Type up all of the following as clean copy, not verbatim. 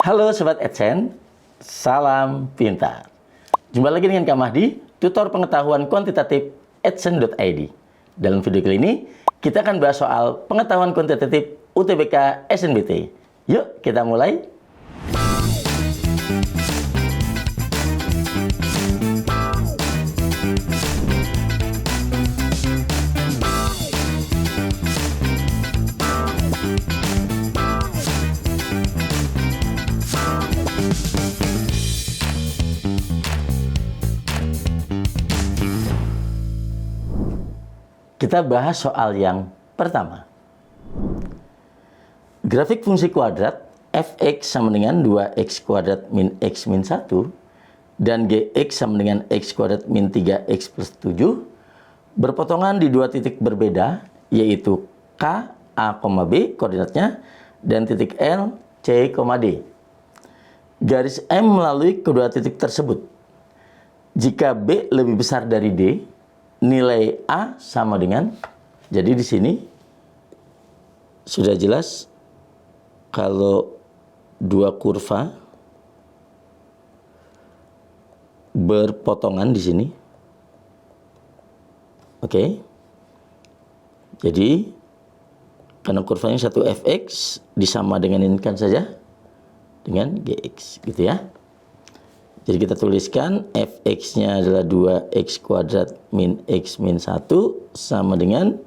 Halo Sobat AdSense, salam pintar. Jumpa lagi dengan Kak Mahdi, tutor pengetahuan kuantitatif AdSense.id. Dalam video kali ini, kita akan bahas soal pengetahuan kuantitatif UTBK SNBT. Yuk, kita mulai. Kita bahas soal yang pertama. Grafik fungsi kuadrat fx sama dengan 2x kuadrat min x min 1 dan gx sama dengan x kuadrat min 3x plus 7 berpotongan di dua titik berbeda, yaitu K, A, B koordinatnya dan titik L, C, D. Garis M melalui kedua titik tersebut. Jika B lebih besar dari D, nilai A sama dengan, jadi di sini sudah jelas kalau dua kurva berpotongan di sini. Oke. Jadi karena kurvanya satu fx disama denganinkan saja dengan gx, gitu ya. Jadi kita tuliskan fx-nya adalah 2x kuadrat min x min 1 sama dengan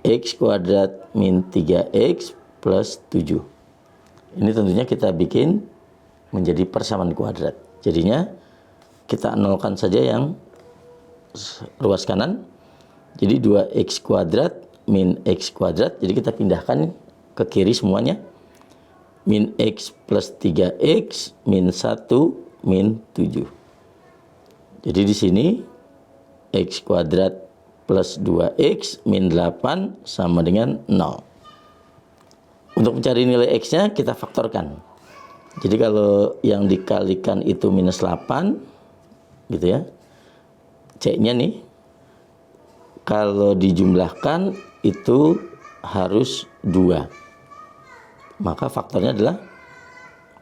x kuadrat min 3x plus 7. Ini tentunya kita bikin menjadi persamaan kuadrat. Jadinya kita nolkan saja yang ruas kanan. Jadi 2x kuadrat min x kuadrat. Jadi kita pindahkan ke kiri semuanya. Min x plus 3x min 1 min 7. Jadi di sini x kuadrat plus 2x min 8 sama dengan 0. Untuk mencari nilai x-nya kita faktorkan. Jadi kalau yang dikalikan itu minus 8, gitu ya. C-nya nih, kalau dijumlahkan itu harus 2. Maka faktornya adalah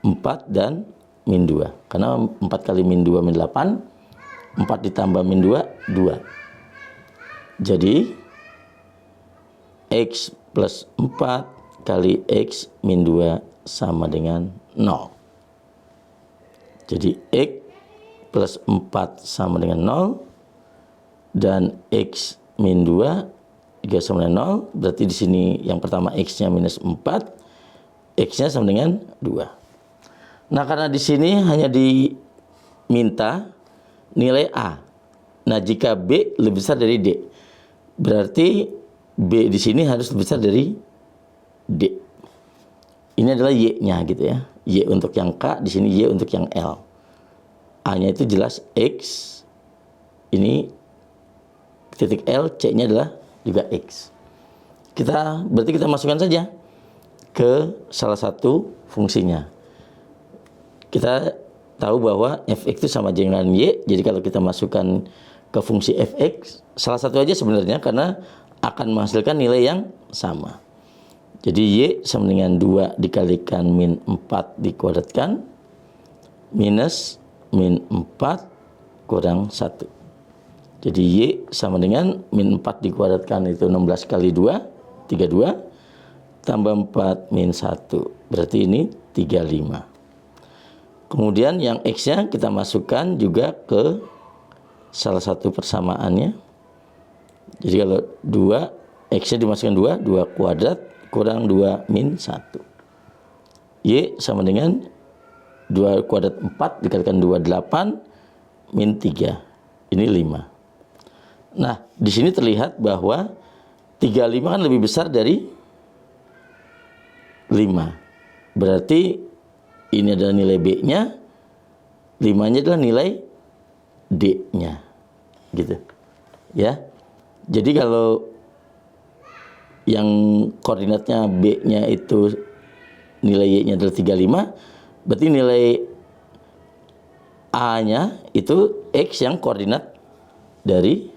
4 dan min 2. Karena 4 kali min 2 min 8. 4 ditambah min 2, 2. Jadi, x plus 4 kali x min 2 sama dengan 0. Jadi, x plus 4 sama dengan 0. Dan x min 2 juga sama dengan 0. Berarti di sini yang pertama x-nya minus 4. X-nya sama dengan 2. Nah, karena di sini hanya diminta nilai A. Nah, jika B lebih besar dari D, berarti B di sini harus lebih besar dari D. Ini adalah Y-nya gitu ya. Y untuk yang K, di sini Y untuk yang L. A-nya itu jelas X. Ini titik L, C-nya adalah juga X. Berarti kita masukkan saja ke salah satu fungsinya. Kita tahu bahwa fx itu sama dengan y. Jadi kalau kita masukkan ke fungsi fx, salah satu aja sebenarnya karena akan menghasilkan nilai yang sama. Jadi y sama dengan 2 dikalikan min 4 dikuadratkan minus min 4 kurang 1. Jadi y sama dengan min 4 dikuadratkan itu 16 kali 2, 32. Tambah 4 min 1. Berarti ini 35. Kemudian yang x-nya kita masukkan juga ke salah satu persamaannya. Jadi kalau 2, x-nya dimasukkan 2, 2 kuadrat kurang 2 min 1. Y sama dengan 2 kuadrat 4 dikalikan 2, 8 min 3. Ini 5. Nah, di sini terlihat bahwa 35 kan lebih besar dari 5. Berarti ini adalah nilai B-nya, 5-nya adalah nilai D-nya. Gitu. Ya. Jadi kalau yang koordinatnya B-nya itu nilai Y-nya adalah 35, berarti nilai A-nya itu X yang koordinat dari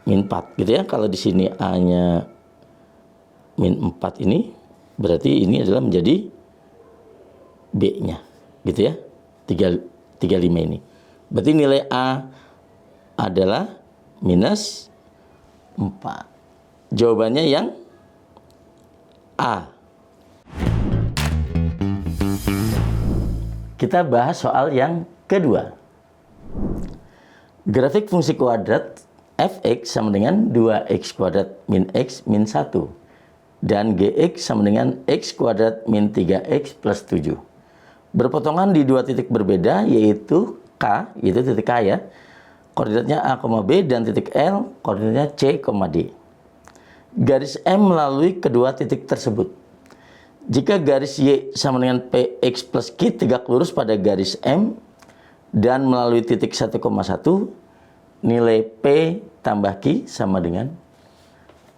min 4 gitu ya. Kalau di sini A-nya min 4 ini, berarti ini adalah menjadi B-nya. Gitu ya. 35 ini. Berarti nilai A adalah minus 4. Jawabannya yang A. Kita bahas soal yang kedua. Grafik fungsi kuadrat f(x) sama dengan 2x kuadrat min x min 1 dan gx sama dengan x kuadrat min 3x plus 7. Berpotongan di dua titik berbeda, yaitu K, yaitu titik K ya, koordinatnya A, B, dan titik L, koordinatnya C, D. Garis M melalui kedua titik tersebut. Jika garis Y sama dengan PX plus Q tegak lurus pada garis M dan melalui titik 1,1, nilai P tambah Q sama dengan.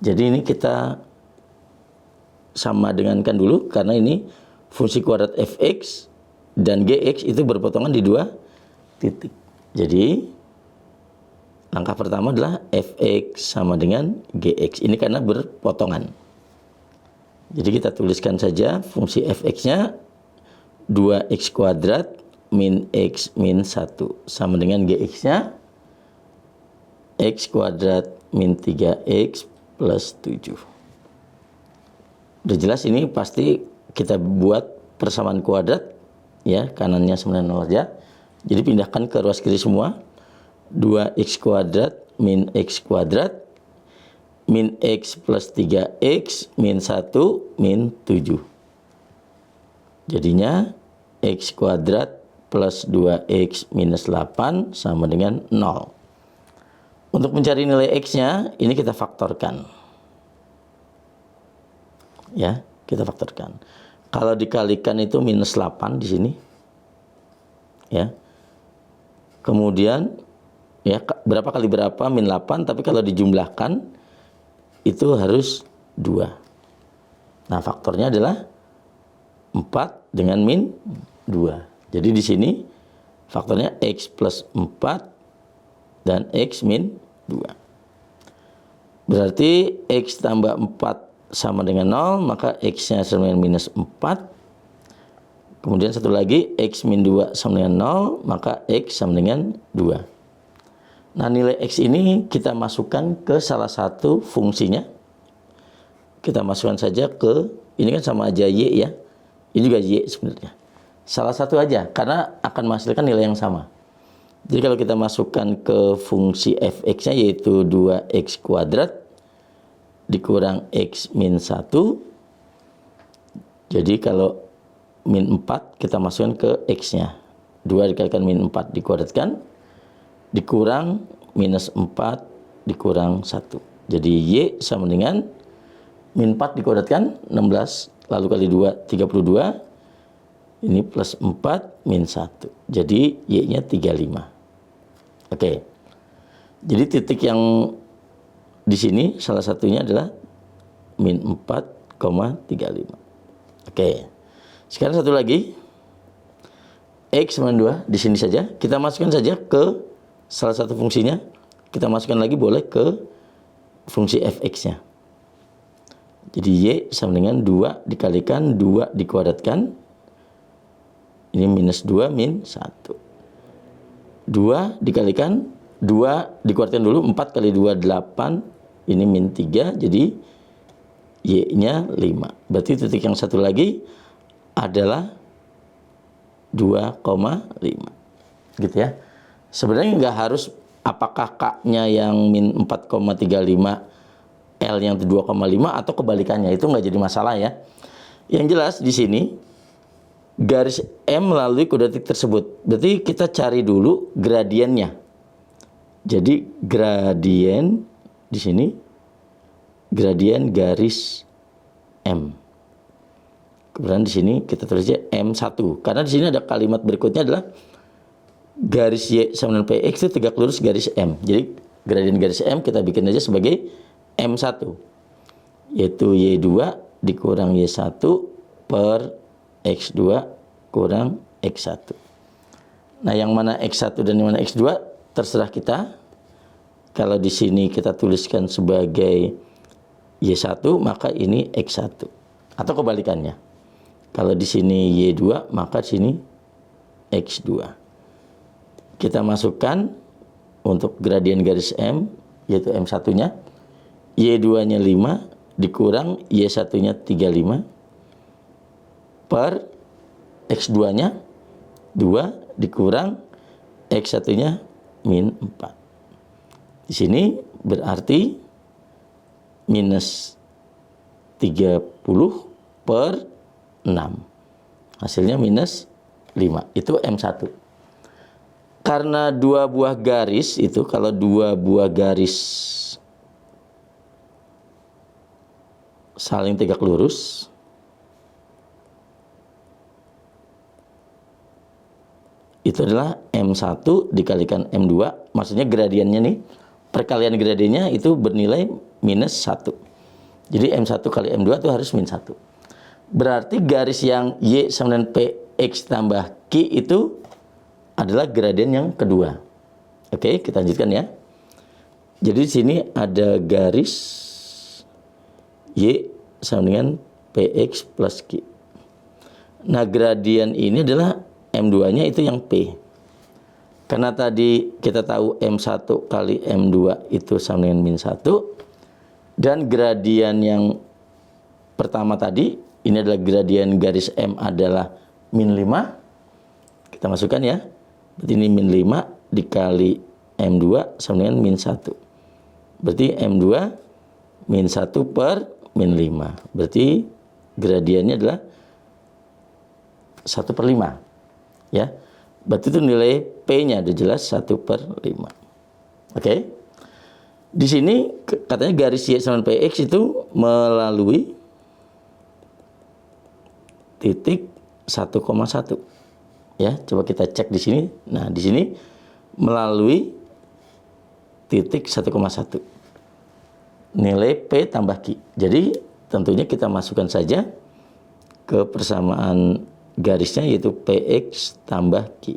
Jadi ini kita sama dengankan dulu, karena ini fungsi kuadrat fx dan gx itu berpotongan di dua titik. Jadi langkah pertama adalah fx sama dengan gx. Ini karena berpotongan. Jadi kita tuliskan saja fungsi fx-nya 2x kuadrat min x min 1 sama dengan gx-nya x kuadrat min 3x plus 7. Udah jelas, ini pasti kita buat persamaan kuadrat ya, kanannya sama dengan 0 aja. Jadi pindahkan ke ruas kiri semua. 2x kuadrat min x kuadrat min x plus 3x min 1 min 7. Jadinya x kuadrat plus 2x minus 8 sama dengan 0. Untuk mencari nilai x-nya, ini kita faktorkan. Ya, kita faktorkan. Kalau dikalikan itu minus 8 di sini. Ya. Kemudian ya, berapa kali berapa min 8, tapi kalau dijumlahkan itu harus 2. Nah, faktornya adalah 4 dengan min 2. Jadi di sini faktornya x plus 4 dan x min 2. Berarti x tambah 4 sama dengan 0, maka x-nya sama dengan minus 4. Kemudian satu lagi, x min 2 sama dengan 0, maka x sama dengan 2. Nah, nilai x ini kita masukkan ke salah satu fungsinya. Kita masukkan saja ke, ini kan sama aja y ya. Ini juga y sebenarnya. Salah satu aja, karena akan menghasilkan nilai yang sama. Jadi kalau kita masukkan ke fungsi fx-nya, yaitu 2x kuadrat dikurang x min 1. Jadi kalau min 4 kita masukkan ke x-nya. 2 dikalikan min 4 dikuadratkan, dikurang minus 4 dikurang 1. Jadi y sama dengan min 4 dikuadratkan 16, lalu kali 2 32. Ini plus 4 min 1. Jadi y-nya 35. Oke. Jadi titik yang di sini salah satunya adalah min 4,35. Oke. Sekarang satu lagi. X sama 2 di sini saja. Kita masukkan saja ke salah satu fungsinya. Kita masukkan lagi boleh ke fungsi fx-nya. Jadi y sama dengan 2 dikalikan 2 dikuadratkan. Ini minus 2 min 1. 2 dikalikan 2 dikuadratkan dulu, 4 kali 2 8. Ini min 3, jadi y-nya 5. Berarti titik yang satu lagi adalah 2,5. Gitu ya. Sebenarnya nggak harus apakah K-nya yang min 4,35, L yang 2,5 atau kebalikannya. Itu nggak jadi masalah ya. Yang jelas di sini garis M melalui kedua titik tersebut. Berarti kita cari dulu gradiennya. Jadi gradien di sini, gradien garis M. Kemudian di sini kita tulisnya M1. Karena di sini ada kalimat berikutnya adalah garis Y sama dengan PX itu tegak lurus garis M. Jadi gradien garis M kita bikin aja sebagai M1. Yaitu Y2 dikurang Y1 per X2 kurang X1. Nah, yang mana X1 dan yang mana X2 terserah kita. Kalau di sini kita tuliskan sebagai Y1, maka ini X1. Atau kebalikannya. Kalau di sini Y2, maka di sini X2. Kita masukkan untuk gradien garis M, yaitu M1-nya. Y2-nya 5 dikurang Y1-nya 35 per X2-nya 2 dikurang X1-nya min 4. Di sini berarti minus 30 per 6. Hasilnya minus 5. Itu M1. Karena dua buah garis itu, kalau dua buah garis saling tegak lurus, itu adalah M1 dikalikan M2, maksudnya gradiennya nih, perkalian gradiennya itu bernilai minus 1. Jadi M1 kali M2 itu harus min 1. Berarti garis yang Y sama dengan PX tambah Q itu adalah gradien yang kedua. Oke, kita lanjutkan ya. Jadi di sini ada garis Y sama dengan PX plus Q. Nah, gradien ini adalah M2-nya itu yang P. Karena tadi kita tahu M1 kali M2 itu sama dengan min 1. Dan gradien yang pertama tadi, ini adalah gradien garis M adalah min 5. Kita masukkan ya. Berarti ini min 5 dikali M2 sama dengan min 1. Berarti M2 min 1 per min 5. Berarti gradiennya adalah 1 per 5. Ya. Berarti itu nilai P-nya ada jelas 1 per 5. Oke. Di sini katanya garis Y sama PX itu melalui titik 1,1. Ya, coba kita cek di sini. Nah, di sini melalui titik 1,1. Nilai P tambah Q. Jadi, tentunya kita masukkan saja ke persamaan garisnya, yaitu PX tambah Q.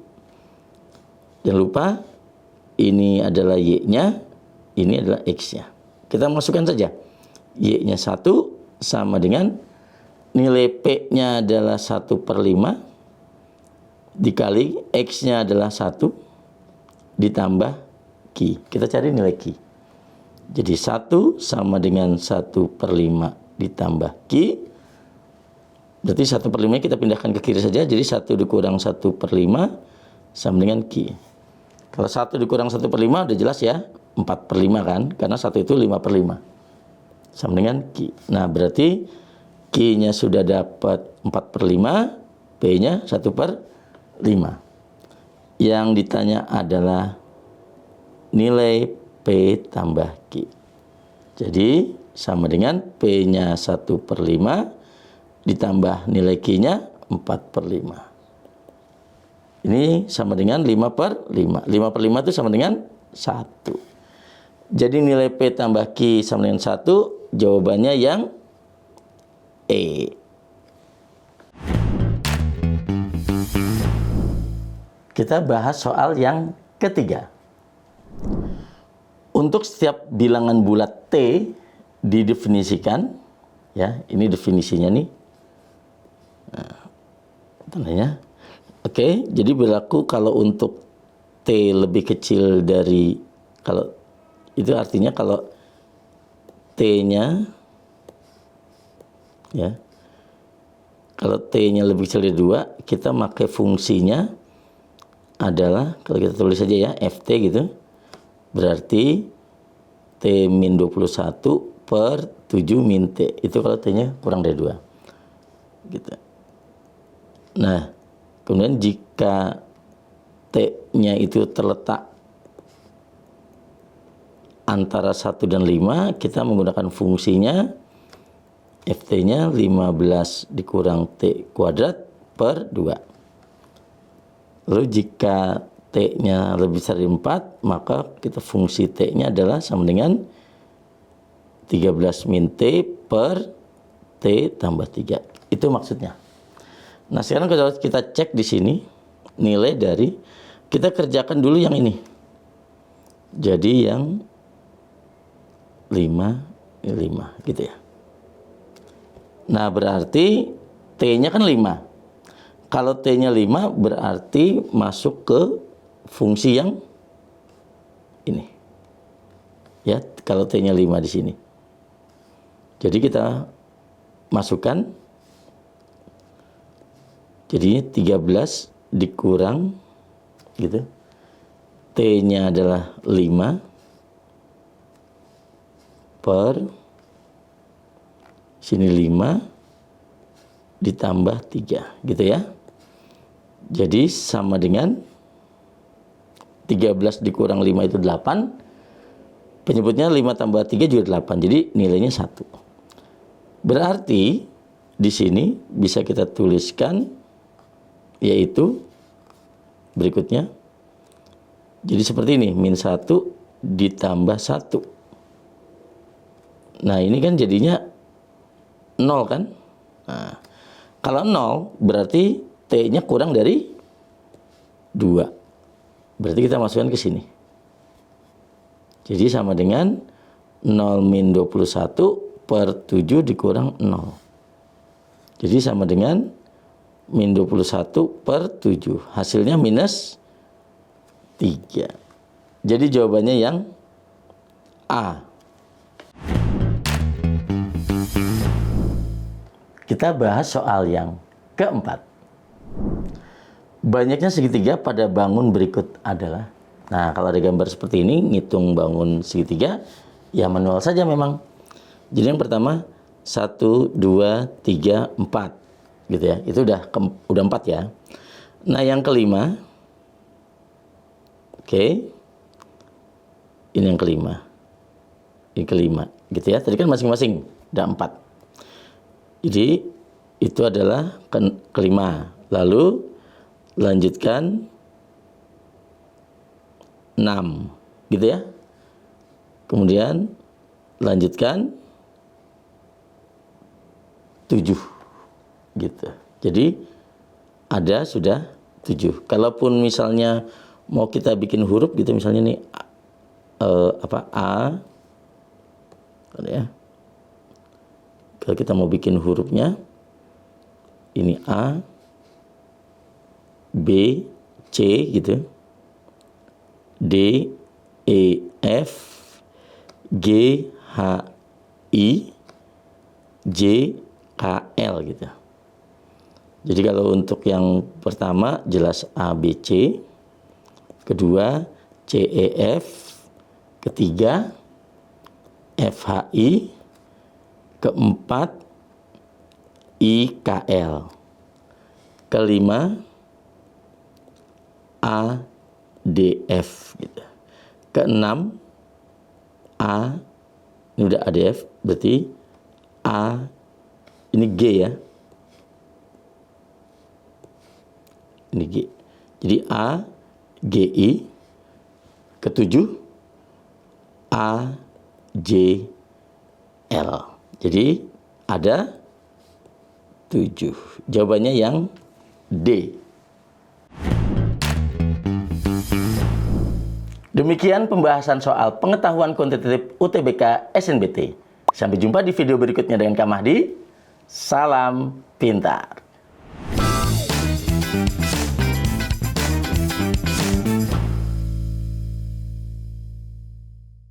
Jangan lupa, ini adalah Y-nya, ini adalah X-nya. Kita masukkan saja. Y-nya 1 sama dengan nilai P-nya adalah 1 per 5 dikali X-nya adalah 1 ditambah Q. Kita cari nilai Q. Jadi 1 sama dengan 1 per 5 ditambah Q. Berarti 1 per 5 kita pindahkan ke kiri saja. Jadi 1 dikurang 1 per 5 sama dengan Q. Kalau 1 dikurang 1 per 5 udah jelas ya. 4 per 5 kan. Karena 1 itu 5 per 5. Sama dengan Q. Nah, berarti Q-nya sudah dapat 4 per 5. P-nya 1 per 5. Yang ditanya adalah nilai P tambah Q. Jadi sama dengan P-nya 1 per 5 ditambah nilai Q-nya 4 per 5. Ini sama dengan 5 per 5. 5 per 5 itu sama dengan 1. Jadi nilai P tambah Q sama dengan 1. Jawabannya yang E. Kita bahas soal yang ketiga. Untuk setiap bilangan bulat T didefinisikan, ya, ini definisinya nih. Nah, tandanya. Oke, jadi berlaku kalau untuk T lebih kecil dari, kalau itu artinya kalau T-nya, ya, kalau T-nya lebih kecil dari 2, kita pakai fungsinya adalah, kalau kita tulis saja ya, FT gitu, berarti T min 21 per 7 min T. Itu kalau T-nya kurang dari 2. Gitu. Nah, kemudian jika T-nya itu terletak antara 1 dan 5, kita menggunakan fungsinya FT-nya 15 dikurang T kuadrat per 2. Lalu jika T-nya lebih besar dari 4, maka kita fungsi T-nya adalah sama dengan 13 min T per T tambah 3. Itu maksudnya. Nah, sekarang kalau kita cek di sini nilai dari, kita kerjakan dulu yang ini. Jadi yang 5 gitu ya. Nah, berarti T T-nya kan 5. Kalau T-nya 5 berarti masuk ke fungsi yang ini. Ya, kalau T-nya 5 di sini. Jadi kita masukkan. Jadi 13 dikurang gitu. T-nya adalah 5 per sini 5 ditambah 3 gitu ya. Jadi sama dengan 13 dikurang 5 itu 8. Penyebutnya 5 tambah 3 juga 8. Jadi nilainya 1. Berarti di sini bisa kita tuliskan yaitu berikutnya. Jadi seperti ini, min 1 ditambah 1. Nah, ini kan jadinya 0 kan? Nah, kalau 0 berarti T-nya kurang dari 2. Berarti kita masukkan ke sini. Jadi sama dengan 0 min 21 per 7 dikurang 0. Jadi sama dengan min 21 per 7. Hasilnya minus 3. Jadi jawabannya yang A. Kita bahas soal yang keempat. Banyaknya segitiga pada bangun berikut adalah. Nah, kalau ada gambar seperti ini, ngitung bangun segitiga, ya manual saja memang. Jadi yang pertama, 1, 2, 3, 4. Gitu ya, itu udah 4 ya. Nah, yang kelima, oke, ini yang kelima, gitu ya. Tadi kan masing-masing ada 4. Jadi itu adalah kelima. Lalu lanjutkan 6, gitu ya. Kemudian lanjutkan 7. Gitu. Jadi ada sudah 7. Kalaupun misalnya mau kita bikin huruf gitu, misalnya nih A ya. Kalau kita mau bikin hurufnya ini A, B, C gitu. D, E, F, G, H, I, J, K, L gitu. Jadi kalau untuk yang pertama jelas A, B, C. Kedua C, E, F. Ketiga F, H, I. Keempat I, K, L. Kelima A, D, F gitu. Keenam A, ini udah A, D, F, berarti A, ini G ya. Ini G. Jadi A, G, I. Ketujuh A, J, L. Jadi ada 7. Jawabannya yang D. Demikian pembahasan soal pengetahuan kuantitatif UTBK SNBT. Sampai jumpa di video berikutnya dengan Kak Mahdi. Salam pintar.